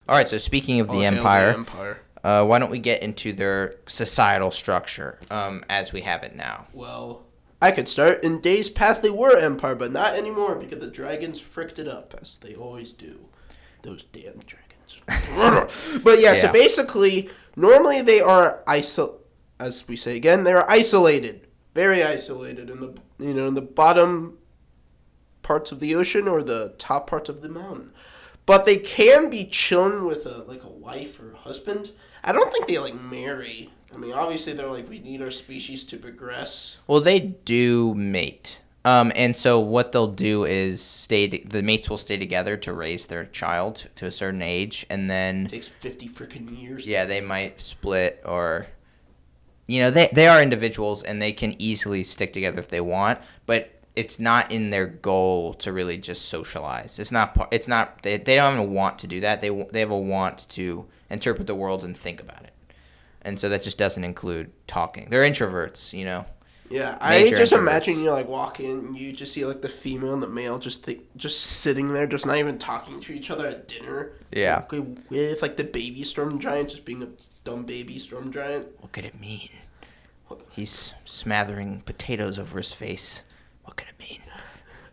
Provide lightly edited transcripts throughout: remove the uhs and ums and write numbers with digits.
All right, so speaking of the Hail Empire, the Empire. why don't we get into their societal structure as we have it now? Well, I could start. In days past, they were Empire, but not anymore because the dragons fricked it up, as they always do. Those damn dragons. But yeah, so basically, normally they are as we say again, they are isolated, very isolated in the bottom parts of the ocean or the top parts of the mountain. But they can be chilling with a wife or husband. I don't think they marry. I mean, obviously they're like, we need our species to progress. Well, they do mate. And so what they'll do is the mates will stay together to raise their child to a certain age, and then It takes 50 freaking years. Yeah, they might split, or they are individuals and they can easily stick together if they want, but it's not in their goal to really just socialize. It's not they don't even want to do that. They have a want to interpret the world and think about it. And so that just doesn't include talking. They're introverts, Yeah, I just introverts. imagine you walk in, you just see the female and the male just sitting there, just not even talking to each other at dinner. Yeah. With the baby storm giant just being a dumb baby storm giant. What could it mean? He's smathering potatoes over his face. What could it mean?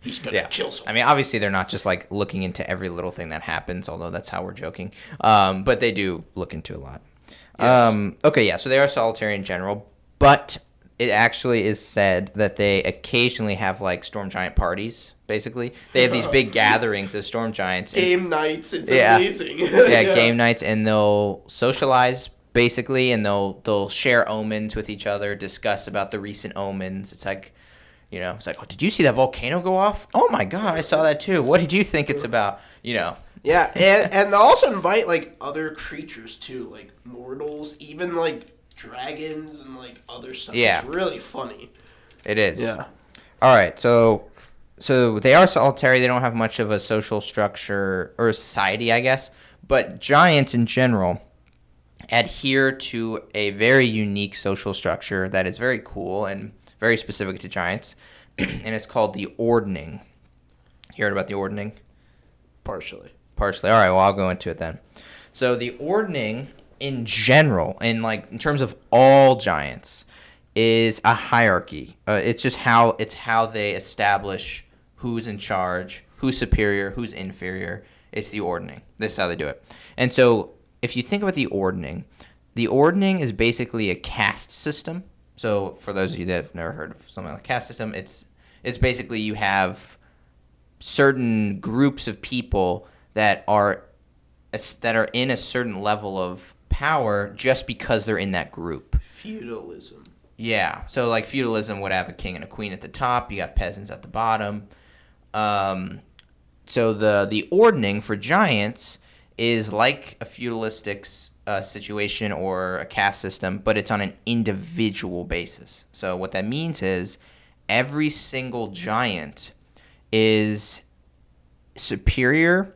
He's gonna kill someone. I mean, obviously they're not just looking into every little thing that happens, although that's how we're joking. But they do look into a lot. Yes. Okay, yeah. So they are solitary in general, but it actually is said that they occasionally have storm giant parties. Basically, they have these big gatherings of storm giants. Game nights. It's amazing. Yeah, game nights, and they'll socialize basically, and they'll share omens with each other, discuss about the recent omens. It's it's oh, did you see that volcano go off? Oh my God, I saw that too. What did you think it's about? Yeah, and they'll also invite other creatures too, like mortals, even dragons and other stuff. Yeah. It's really funny. It is. Yeah. All right, so they are solitary. They don't have much of a social structure or society, I guess. But giants in general adhere to a very unique social structure that is very cool and very specific to giants, and it's called the Ordning. You heard about the Ordning? Partially. All right, well, I'll go into it then. So the Ordning in general, in terms of all giants, is a hierarchy. It's just how they establish who's in charge, who's superior, who's inferior. It's the Ordning. This is how they do it. And so if you think about the Ordning is basically a caste system. So for those of you that have never heard of something like a caste system, it's basically you have certain groups of people that are in a certain level of power just because they're in that group. Feudalism. Yeah. So feudalism would have a king and a queen at the top. You got peasants at the bottom. So the Ordning for giants is like a feudalistic situation or a caste system, but it's on an individual basis. So what that means is every single giant is superior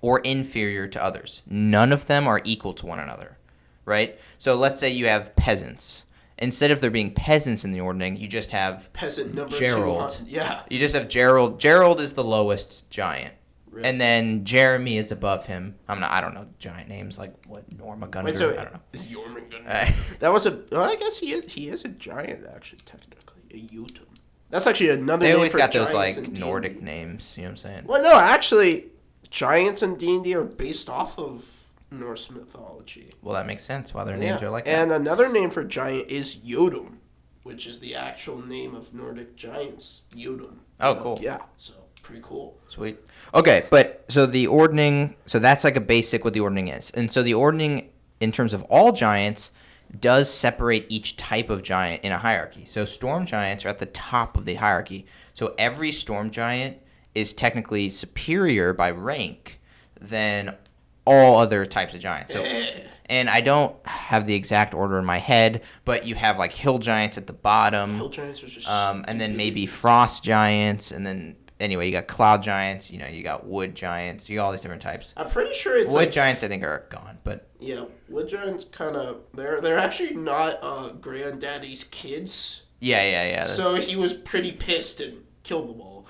or inferior to others. None of them are equal to one another, right? So let's say you have peasants. Instead of there being peasants in the Ordning, you just have peasant number Gerald. 200. Yeah. You just have Gerald. Gerald is the lowest giant. Really? And then Jeremy is above him. I don't know giant names like Normagunder. Wait, so I don't know. Jormungandr. That was I guess he is a giant actually, technically. A Jotun. That's actually another They name always for got those giants in Nordic D&D. names. You know what I'm saying? Well, no, actually, giants in D&D are based off of Norse mythology. Well, that makes sense why their names are like and that. another name for giant is Jotun, which is the actual name of Nordic giants. Jotun. Oh, cool. Yeah, so pretty cool. Sweet. Okay, but so the Ordning, so that's a basic what the Ordning is. And so the Ordning, in terms of all giants, does separate each type of giant in a hierarchy. So storm giants are at the top of the hierarchy. So every storm giant is technically superior by rank than all other types of giants. So, and I don't have the exact order in my head, but you have hill giants at the bottom. Hill giants are just and then maybe frost giants, and then anyway, you got cloud giants, you got wood giants, you got all these different types. I'm pretty sure it's wood giants I think are gone, but yeah, wood giants kind of they're actually not granddaddy's kids. Yeah. So he was pretty pissed and killed them all.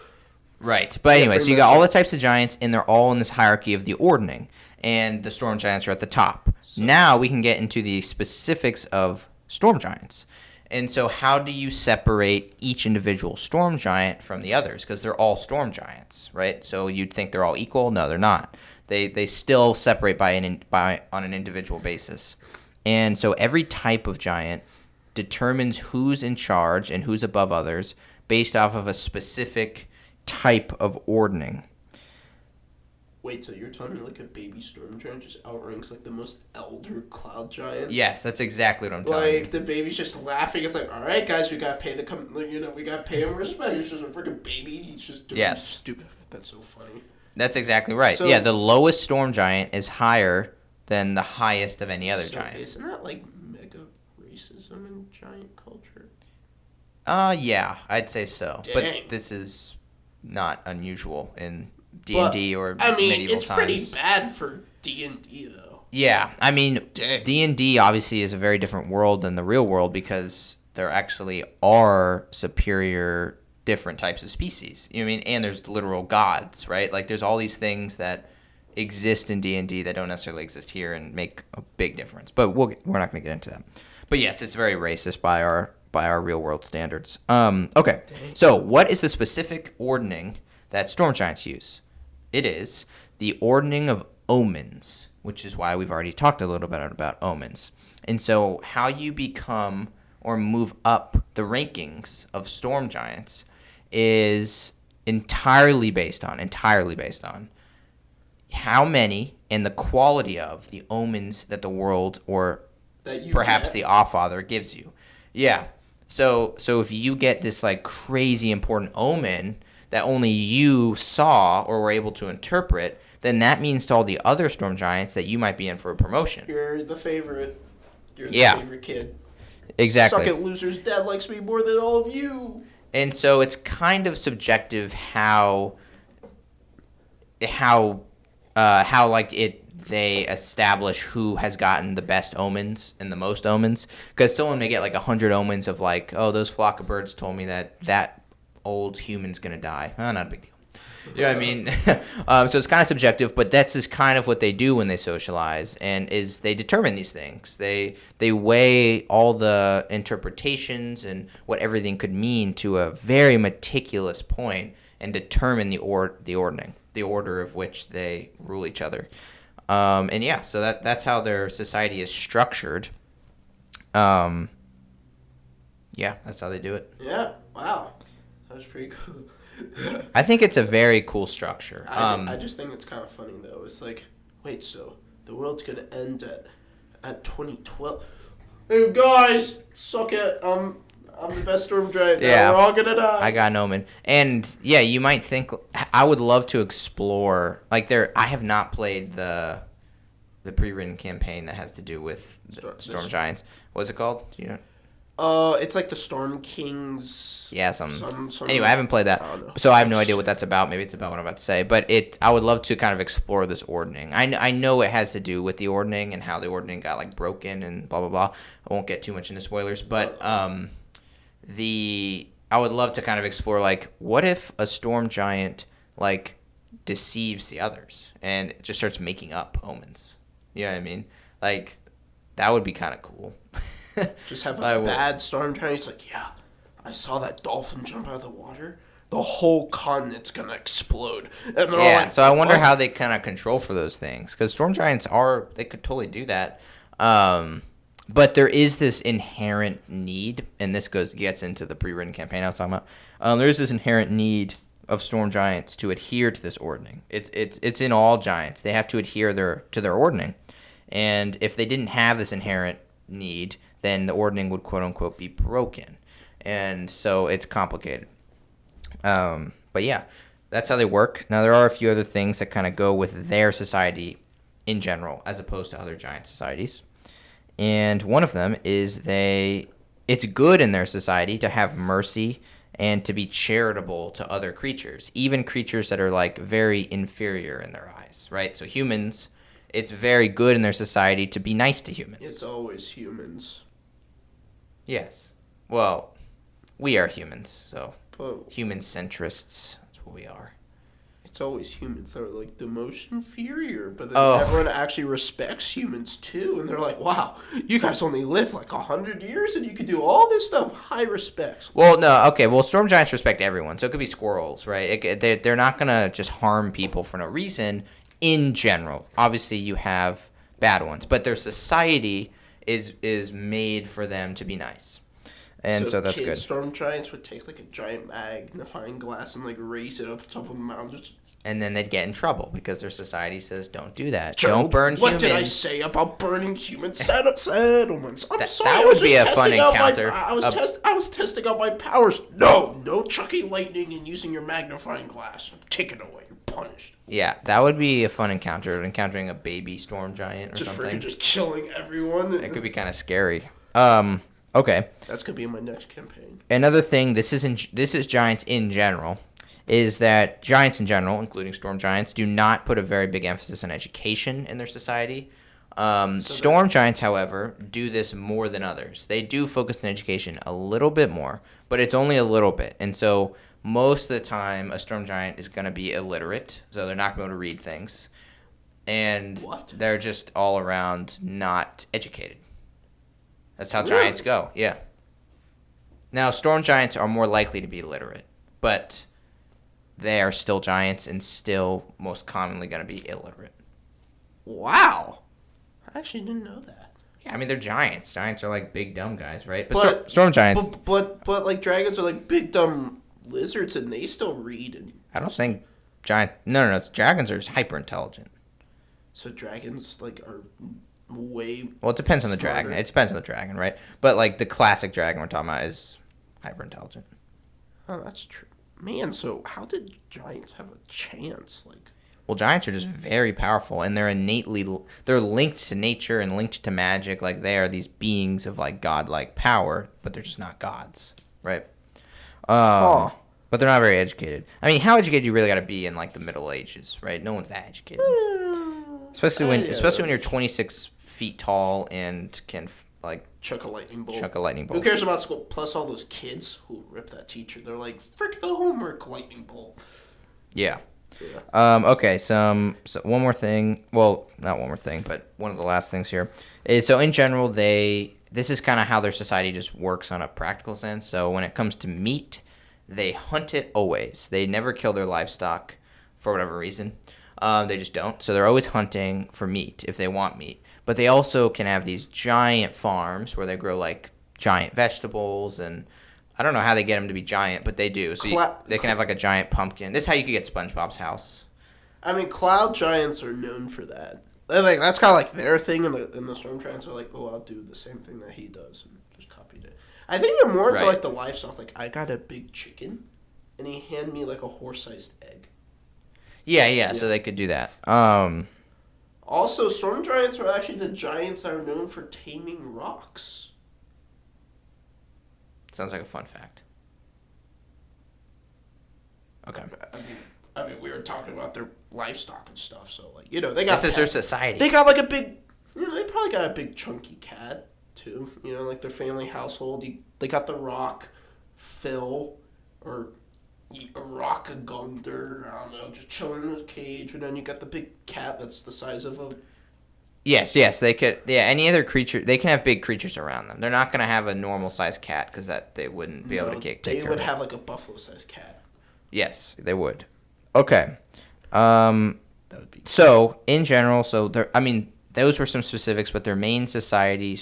Right. But anyway, so you got all the types of giants, and they're all in this hierarchy of the Ordning. and the storm giants are at the top. Now we can get into the specifics of storm giants. And so how do you separate each individual storm giant from the others? Because they're all storm giants, right? So you'd think they're all equal. No, they're not. They still separate on an individual basis. And so every type of giant determines who's in charge and who's above others based off of a specific type of ordning. Wait, so you're telling me like a baby storm giant just outranks like the most elder cloud giant? Yes, that's exactly what I'm telling you. Like the baby's just laughing. It's like, all right, guys, we gotta pay we gotta pay him respect. He's just a freaking baby. He's just doing stupid. That's so funny. That's exactly right. So, yeah, the lowest storm giant is higher than the highest of any other giant. Isn't that like mega racism in giant culture? Yeah, I'd say so. Dang. But this is not unusual in D&D or medieval times. It's pretty bad for D&D though. Yeah, I mean, D&D obviously is a very different world than the real world because there actually are superior different types of species. You know what I mean? And there's literal gods, right? Like there's all these things that exist in D&D that don't necessarily exist here and make a big difference. But we're not going to get into that. But yes, it's very racist by our real world standards. Okay. So, what is the specific ordning that storm giants use? It is the Ordning of Omens, which is why we've already talked a little bit about omens. And so how you become or move up the rankings of storm giants is entirely based on how many and the quality of the omens that the world or perhaps the All-Father gives you. Yeah. So if you get this like crazy important omen that only you saw or were able to interpret, then that means to all the other storm giants that you might be in for a promotion. You're the favorite. You're the favorite kid. Exactly. Suck it, losers. Dad likes me more than all of you. And so it's kind of subjective how they establish who has gotten the best omens and the most omens. Because someone may get like 100 omens of like, oh, those flock of birds told me that old human's gonna die. Oh, not a big deal. You know what I mean? So it's kind of subjective, but that's just kind of what they do when they socialize, and is they determine these things. They weigh all the interpretations and what everything could mean to a very meticulous point, and determine the ordning, the order of which they rule each other. And yeah, so that's how their society is structured. Yeah, that's how they do it. Yeah. Wow. That was pretty cool. I think it's a very cool structure. I just think it's kind of funny though. It's like, wait, so the world's gonna end at 2012. Hey guys, suck it. I'm the best storm giant. Yeah, we're all gonna die. I got an omen, and yeah, you might think I would love to explore. Like I have not played the pre-written campaign that has to do with storm giants. What's it called? Do you know? It's like the Storm Kings. Yeah, anyway, I haven't played that, so I have no idea what that's about. Maybe it's about what I'm about to say, but I would love to kind of explore this ordning. I know it has to do with the ordning and how the ordning got like broken and blah blah blah. I won't get too much into spoilers, but I would love to kind of explore like what if a storm giant like deceives the others and just starts making up omens. You know what I mean? Like that would be kind of cool. Just have a bad storm giant. He's like, yeah, I saw that dolphin jump out of the water. The whole continent's gonna explode. And they're all like, so I wonder how they kind of control for those things, because storm giants they could totally do that. But there is this inherent need, and this gets into the pre-written campaign I was talking about. There is this inherent need of storm giants to adhere to this ordning. It's in all giants. They have to adhere to their ordning, and if they didn't have this inherent need, then the ordning would quote unquote be broken, and so it's complicated. But yeah, that's how they work. Now there are a few other things that kind of go with their society in general, as opposed to other giant societies. And one of them is it's good in their society to have mercy and to be charitable to other creatures, even creatures that are like very inferior in their eyes, right? So humans, it's very good in their society to be nice to humans. It's always humans. Yes. Well, we are humans, so human centrists. That's what we are. It's always humans that are like the most inferior, but then everyone actually respects humans too, and they're like, "Wow, you guys only live like 100 years, and you can do all this stuff." High respect. Well, no, okay. Well, storm giants respect everyone, so it could be squirrels, right? They're not gonna just harm people for no reason. In general, obviously, you have bad ones, but their society is made for them to be nice, and so that's good. Storm giants would take like a giant magnifying glass and like raise it up top of the mountain. And then they'd get in trouble because their society says, don't do that. Job, don't burn humans. What did I say about burning human settlements? I'm sorry. That would be a fun encounter. I was testing out my powers. No chucking lightning and using your magnifying glass. I'm taken away. You're punished. Yeah, that would be a fun encounter, encountering a baby storm giant or something. Just killing everyone. It could be kind of scary. Okay. That's going to be in my next campaign. Another thing, this is giants in general, is that giants in general, including storm giants, do not put a very big emphasis on education in their society. Storm giants, however, do this more than others. They do focus on education a little bit more, but it's only a little bit. And so most of the time, a storm giant is going to be illiterate, so they're not going to be able to read things. And they're just all around not educated. That's how giants go, yeah. Now, storm giants are more likely to be illiterate, but they are still giants and still most commonly going to be illiterate. Wow. I actually didn't know that. Yeah, I mean, they're giants. Giants are like big, dumb guys, right? But storm giants... But like dragons are like big, dumb lizards, and they still read. And I don't think giant... No. Dragons are hyper-intelligent. So dragons like are way... Well, it depends on the dragon. It depends on the dragon, right? But like the classic dragon we're talking about is hyper-intelligent. Oh, that's true. Man, so how did giants have a chance? Well, giants are just very powerful, and they're linked to nature and linked to magic. Like, they are these beings of like godlike power, but they're just not gods, right? But they're not very educated. I mean, how educated you really got to be in like the Middle Ages, right? No one's that educated, especially when you're 26 feet tall and can like chuck a lightning bolt. Who cares about school? Plus, all those kids who rip that teacher, they're like, "Frick the homework, lightning bolt." Yeah. Okay. So one more thing. Well, not one more thing, but one of the last things here is, so in general, this is kind of how their society just works on a practical sense. So when it comes to meat, they hunt it always. They never kill their livestock for whatever reason. They just don't. So they're always hunting for meat if they want meat. But they also can have these giant farms where they grow like giant vegetables, and I don't know how they get them to be giant, but they do. So they can have like a giant pumpkin. This is how you could get SpongeBob's house. I mean, cloud giants are known for that. Like, that's kind of like their thing, and the storm giants are like, "Oh, I'll do the same thing that he does," and just copied it. I think they're more into like the livestock. Like, I got a big chicken, and he handed me like a horse-sized egg. Yeah. So they could do that. Also, storm giants are actually the giants that are known for taming rocks. Sounds like a fun fact. Okay. I mean, we were talking about their livestock and stuff, so like, they got. This is their society. They got like a big. They probably got a big chunky cat too. Like their family household. They got the rock, Phil, or a rock Gunther. I don't know, just chilling in his cage, and then you got the big cat that's the size of a. Yes, they could. Yeah, any other creature, they can have big creatures around them. They're not going to have a normal sized cat because they wouldn't be able to take care of it. They would have like a buffalo sized cat. Yes, they would. Okay. So in general, those were some specifics, but their main society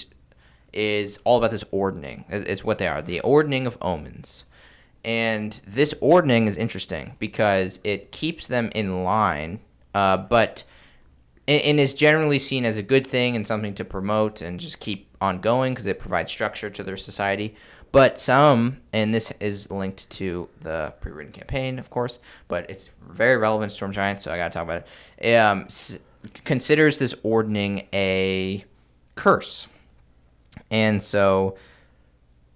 is all about this ordning. It's what they are, the Ordining of Omens. And this ordning is interesting because it keeps them in line, but and is generally seen as a good thing and something to promote and just keep on going because it provides structure to their society. But some, and this is linked to the pre-written campaign, of course, but it's very relevant to Storm Giants, so I got to talk about it, considers this ordning a curse. And so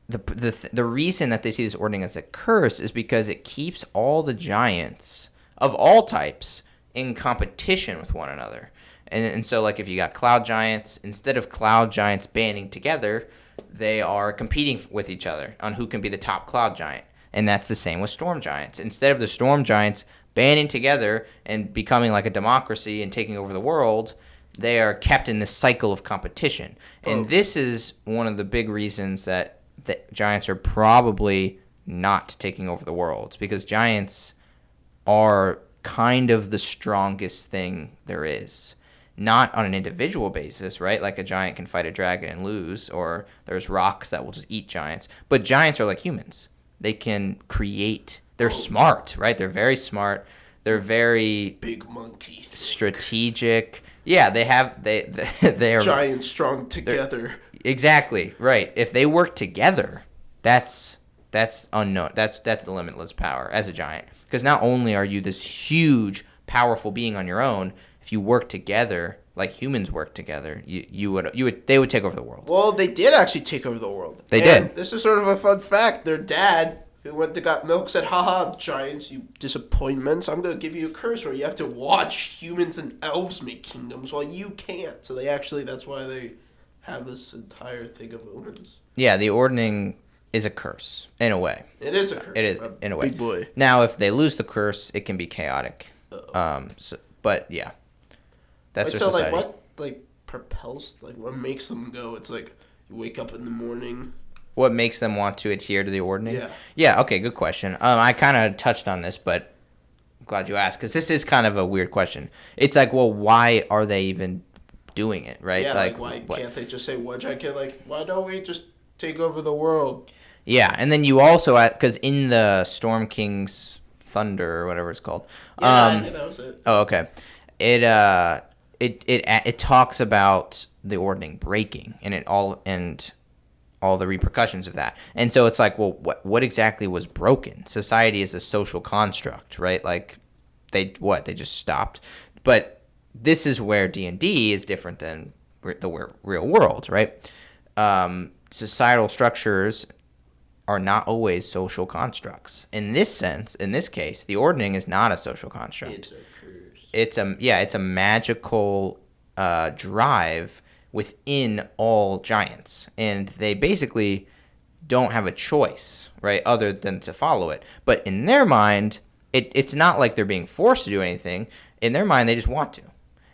the reason that they see this ordning as a curse is because it keeps all the giants of all types in competition with one another. And so, like, if you got cloud giants, instead of cloud giants banding together, they are competing with each other on who can be the top cloud giant. And that's the same with storm giants. Instead of the storm giants banding together and becoming like a democracy and taking over the world, they are kept in this cycle of competition. And this is one of the big reasons that the giants are probably not taking over the world, because giants are kind of the strongest thing there is. Not on an individual basis, right? Like a giant can fight a dragon and lose, or there's rocks that will just eat giants. But giants are like humans. They can create. They're smart, right? They're very smart. They're very big monkey strategic. Yeah, they are giant strong together. Exactly, right. If they work together, that's unknown. That's the limitless power as a giant. Because not only are you this huge, powerful being on your own, if you work together like humans work together, they would take over the world. Well, they did actually take over the world. They did. This is sort of a fun fact. Their dad, who went to got milk, said, "Haha, giants, you disappointments. I'm going to give you a curse where you have to watch humans and elves make kingdoms while you can't." So that's why they have this entire thing of omens. Yeah, the Ordning is a curse, in a way. It is a curse. It is, in a way. Big boy. Now, if they lose the curse, it can be chaotic. But, yeah. That's their society. What propels, what makes them go? It's like, you wake up in the morning. What makes them want to adhere to the Ordning? Yeah. Yeah, okay, good question. I kind of touched on this, but I'm glad you asked, because this is kind of a weird question. It's like, well, why are they even doing it, right? Yeah, why can't they just say, why don't we just take over the world? Yeah, and then you also, because in the Storm King's Thunder, or whatever it's called. Yeah, that was it. Oh, okay. It talks about the Ordning breaking and all the repercussions of that. And so it's like, well, what exactly was broken? Society is a social construct, right? Like, they just stopped. But this is where D&D is different than the real world, right? Societal structures are not always social constructs. In this case, the Ordning is not a social construct. It's a magical drive within all giants, and they basically don't have a choice, right, other than to follow it. But in their mind, it's not like they're being forced to do anything. In their mind, they just want to.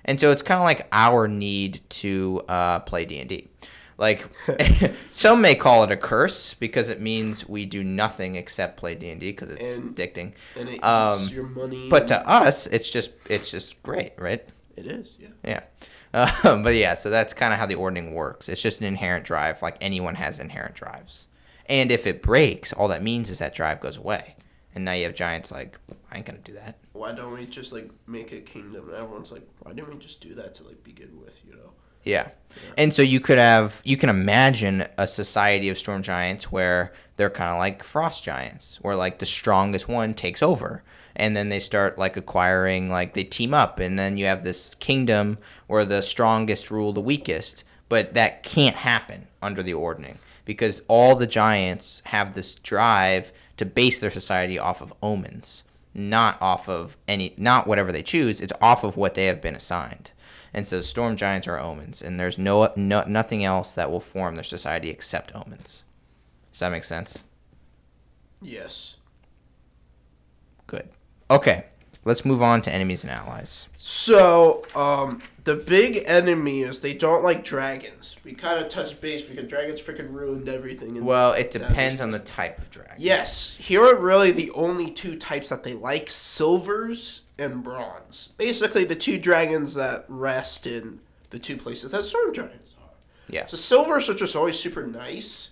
And so it's kind of like our need to play D&D. Like, some may call it a curse because it means we do nothing except play D&D because it's addicting. And it eats your money. But to us, it's just great, right? It is, yeah. Yeah. But yeah, so that's kind of how the Ordning works. It's just an inherent drive, like anyone has inherent drives. And if it breaks, all that means is that drive goes away. And now you have giants like, I ain't going to do that. Why don't we just, make a kingdom? And everyone's like, why didn't we just do that to, begin with, Yeah. And so you can imagine a society of storm giants where they're kind of like frost giants, where the strongest one takes over. And then they start acquiring, they team up, and then you have this kingdom where the strongest rule the weakest. But that can't happen under the Ordning because all the giants have this drive to base their society off of omens, not off of not whatever they choose. It's off of what they have been assigned. And so storm giants are omens, and there's nothing else that will form their society except omens. Does that make sense? Yes. Good. Okay, let's move on to enemies and allies. So, the big enemy is they don't like dragons. We kind of touched base because dragons freaking ruined everything. Well, it depends on the type of dragon. Yes. Here are really the only two types that they like, silvers and bronze. Basically, the two dragons that rest in the two places that storm giants are. Yeah. So silvers are just always super nice,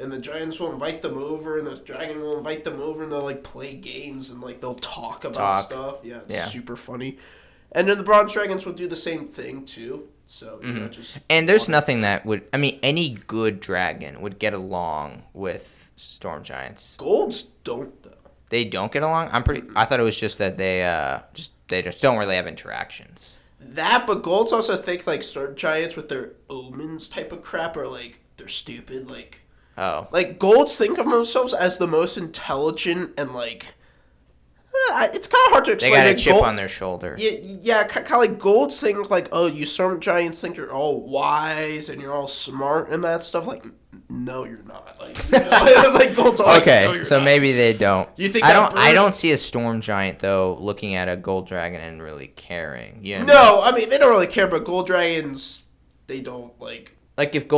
and the giants will invite them over, and the dragon will invite them over, and they'll play games and they'll talk about stuff. Yeah, it's super funny. And then the bronze dragons will do the same thing too. So just and there's nothing that would. I mean, any good dragon would get along with storm giants. Golds don't though. They don't get along? I thought it was just that they just don't really have interactions. That, but golds also think storm giants with their omens type of crap are they're stupid. Oh. Golds think of themselves as the most intelligent and it's kind of hard to explain. They got a chip on their shoulder. Yeah, kind of golds think oh, you storm giants think you're all wise and you're all smart and that stuff. no, you're not. Like Gold's like, okay, no, you're so not. maybe they don't. You think I don't see a storm giant though looking at a gold dragon and really caring. No, I mean they don't really care, but gold dragons, they don't like. Like if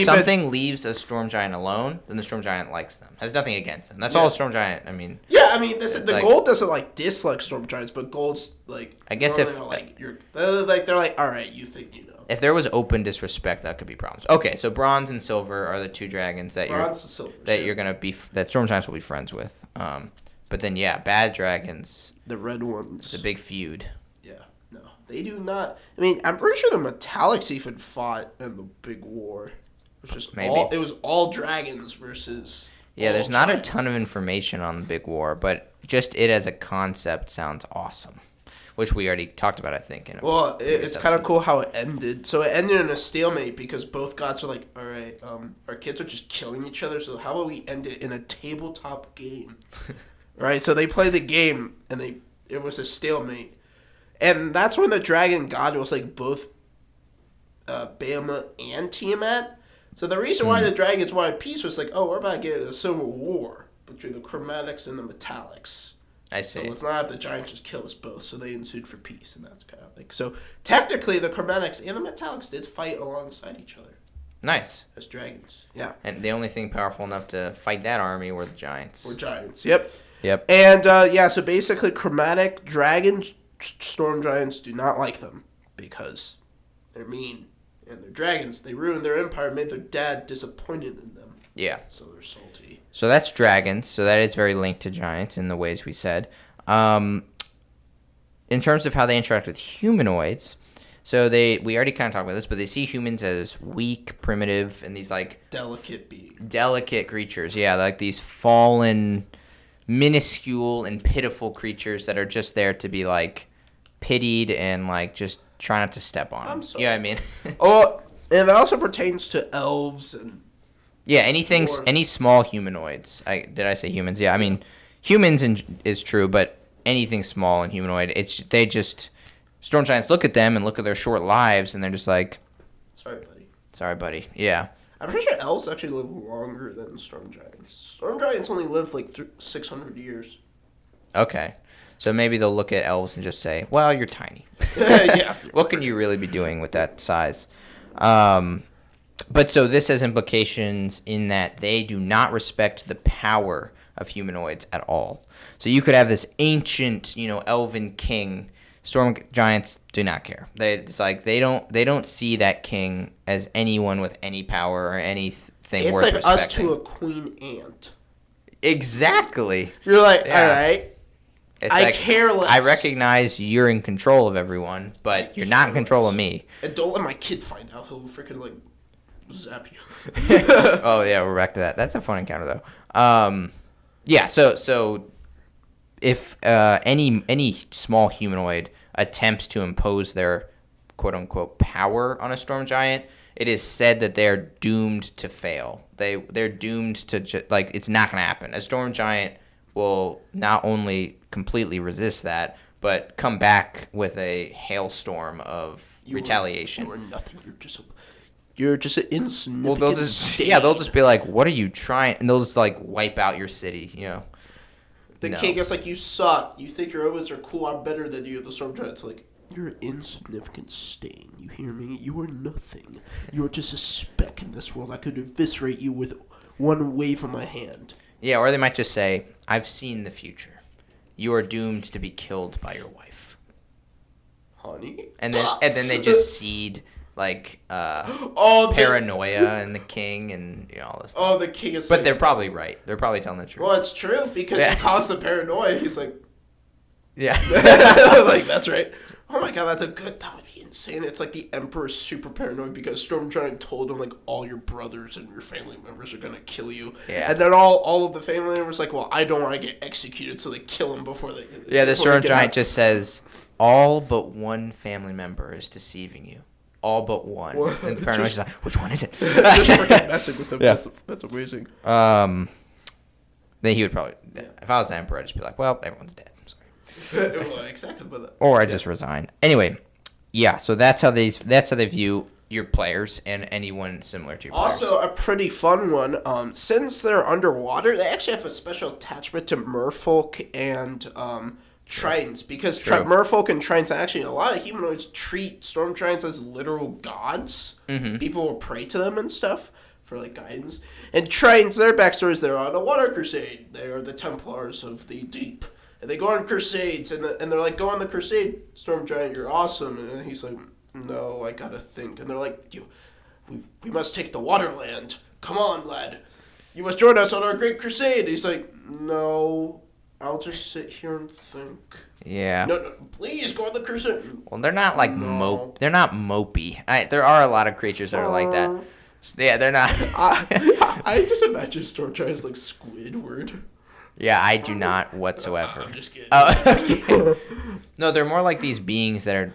something leaves a storm giant alone, then the storm giant likes them. Has nothing against them. That's all a storm giant. I mean. Yeah, I mean the gold doesn't like dislike storm giants, but gold's like. I guess if like they're like, all right, you think you know. If there was open disrespect, that could be problems. Okay, so bronze and silver are the two dragons that you're gonna be that storm giants will be friends with. But then bad dragons. The red ones. It's a big feud. No, they do not. I mean, I'm pretty sure the Metallics even fought in the big war. It was just it was all dragons versus. Yeah, there's not a ton of information on the big war, but just it as a concept sounds awesome, which we already talked about, I think. It's kind of cool how it ended. So it ended in a stalemate because both gods are like, all right, our kids are just killing each other, so how about we end it in a tabletop game? Right? So they play the game, and it was a stalemate. And that's when the dragon god was like both Bama and Tiamat. So the reason why the dragons wanted peace was like, oh, we're about to get into a civil war between the chromatics and the metallics. I see. So let's not have the giants just kill us both. So they ensued for peace, and that's kind of like so. Technically, the chromatics and the metallics did fight alongside each other. Nice. As dragons. Yeah. And the only thing powerful enough to fight that army were the giants. Yep. And so basically, chromatic dragons. Storm giants do not like them because they're mean and they're dragons. They ruined their empire, made their dad disappointed in them. Yeah. So they're salty. So that's dragons. So that is very linked to giants in the ways we said. In terms of how they interact with humanoids, so we already kind of talked about this, but they see humans as weak, primitive, and these like delicate beings. Delicate creatures. Yeah, like these fallen, minuscule and pitiful creatures that are just there to be like pitied and like just try not to step on them. I'm sorry. You know what I mean? And it also pertains to elves and any small humanoids. Did I say humans? Yeah, I mean humans is true, but anything small and humanoid, they just storm giants look at them and look at their short lives and they're just like, sorry buddy. Yeah. I'm pretty sure elves actually live longer than storm giants. Storm giants only live like 600 years. Okay. So maybe they'll look at elves and just say, well, you're tiny. Yeah. What can you really be doing with that size? But so this has implications in that they do not respect the power of humanoids at all. So you could have this ancient, elven king. Storm giants do not care. They don't see that king as anyone with any power or anything worth respecting. It's like us to a queen ant. Exactly. You're like, all right. I care less. I recognize you're in control of everyone, but you're not in control of me. And don't let my kid find out. He'll freaking like zap you. Oh yeah, we're back to that. That's a fun encounter though. Yeah. So if any small humanoid attempts to impose their quote unquote power on a storm giant, it is said that they're doomed to fail. They're doomed to it's not going to happen. A storm giant will not only completely resist that, but come back with a hailstorm of retaliation. You are nothing. You're just an insignificant. Well, they'll just be like, "What are you trying?" And they'll just like wipe out your city. The king is like, "You suck. You think your omens are cool? I'm better than you." The storm giant's like, "You're an insignificant stain. You hear me? You are nothing. You are just a speck in this world. I could eviscerate you with one wave of my hand." Yeah, or they might just say, "I've seen the future. You are doomed to be killed by your wife, honey." And then they just seed paranoia in the king and all this stuff. Oh, the king is. But they're probably right. They're probably telling the truth. Well, it's true because he caused the paranoia. He's like, yeah, like that's right. Oh my god, that would be insane. It's like the Emperor's super paranoid because Storm Giant told him like all your brothers and your family members are gonna kill you. Yeah. And then all of the family members like, well, I don't want to get executed, so they kill him before they. Yeah, the Storm Giant just says all but one family member is deceiving you. All but one. And the paranoid's like, which one is it? Just freaking messing with him. Yeah. That's amazing. Then he would probably, if I was the Emperor, I'd just be like, well, everyone's dead. I'm sorry. Well, exactly. Or I just resign. Anyway, yeah. So that's how they view your players and anyone similar to your players. Also, a pretty fun one. Since they're underwater, they actually have a special attachment to merfolk and Tritons, because merfolk and Tritons, actually, a lot of humanoids treat storm giants as literal gods. Mm-hmm. People will pray to them and stuff for like guidance. And Tritons, their backstory is they're on a water crusade. They are the Templars of the deep. And they go on crusades, and they're like, go on the crusade, storm giant, you're awesome. And he's like, no, I gotta think. And they're like, we must take the Waterland. Come on, lad. You must join us on our great crusade. And he's like, no, I'll just sit here and think. Yeah. No, please go on the crusade. Well, they're not like they're not mopey. There are a lot of creatures that are like that. Yeah, they're not. I just imagine storm giants like Squidward. Yeah, I do not whatsoever. I'm just kidding. Okay. No, they're more like these beings that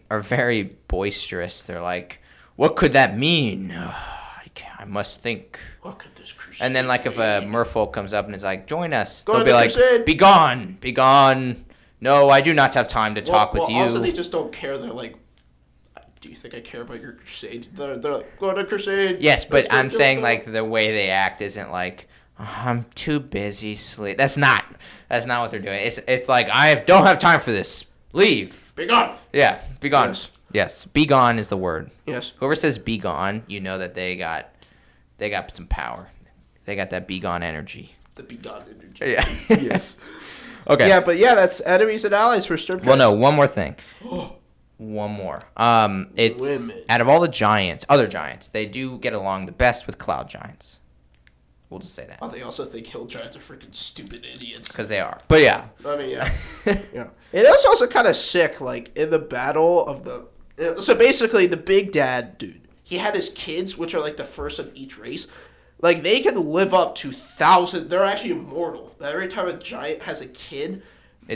are very boisterous. They're like, what could that mean? I must think. What could this crusade And then, like, if a merfolk comes up and is like, join us, Go they'll be like, crusade. be gone. No, I do not have time to talk with you. Also, they just don't care. They're like, do you think I care about your crusade? They're like, go on a crusade. Yes, but I'm saying, like, the way they act isn't like, I'm too busy sleep. That's not what they're doing. It's like, I don't have time for this. Leave. Be gone. Yeah, be gone. Yes. Be gone is the word. Yes. Whoever says be gone, you know that they got some power. They got that be gone energy. The be gone energy. Yeah. Yes. Okay. Yeah, but yeah, that's enemies and allies for storm giants. Well, no, one more thing. One more. It's Women. Out of all the other giants, they do get along the best with cloud giants. We'll just say that. Oh, they also think hill giants are freaking stupid idiots. Because they are. But yeah. I mean, yeah. Yeah. It is also kind of sick, like, in the battle of the... So basically, the big dad dude, he had his kids, which are, like, the first of each race. Like, they can live up to 1,000... They're actually immortal. Every time a giant has a kid... It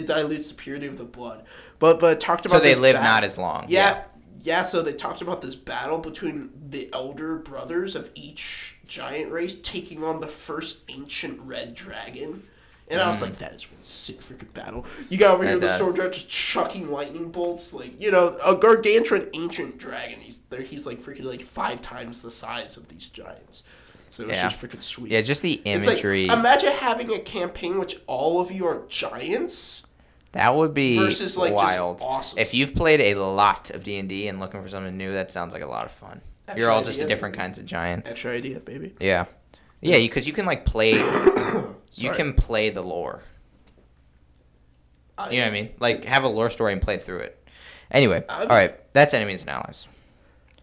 dilutes the purity of the blood. But talked about... So they live not as long. Yeah. Yeah, so they talked about this battle between the elder brothers of each giant race taking on the first ancient red dragon. And I was like, that is one sick freaking battle. You got over here the storm giant just chucking lightning bolts. Like, a gargantuan ancient dragon. He's like freaking like 5 times the size of these giants. So it's just freaking sweet. Yeah, just the imagery. Like, imagine having a campaign which all of you are giants. That would be versus, like, wild. Just awesome. If you've played a lot of D&D and looking for something new, that sounds like a lot of fun. You're all just different kinds of giants. Extra idea, baby. Yeah. Yeah, because you can, like, play... you can play the lore. You know what I mean? Like, have a lore story and play through it. Anyway, all right. That's Enemies and Allies.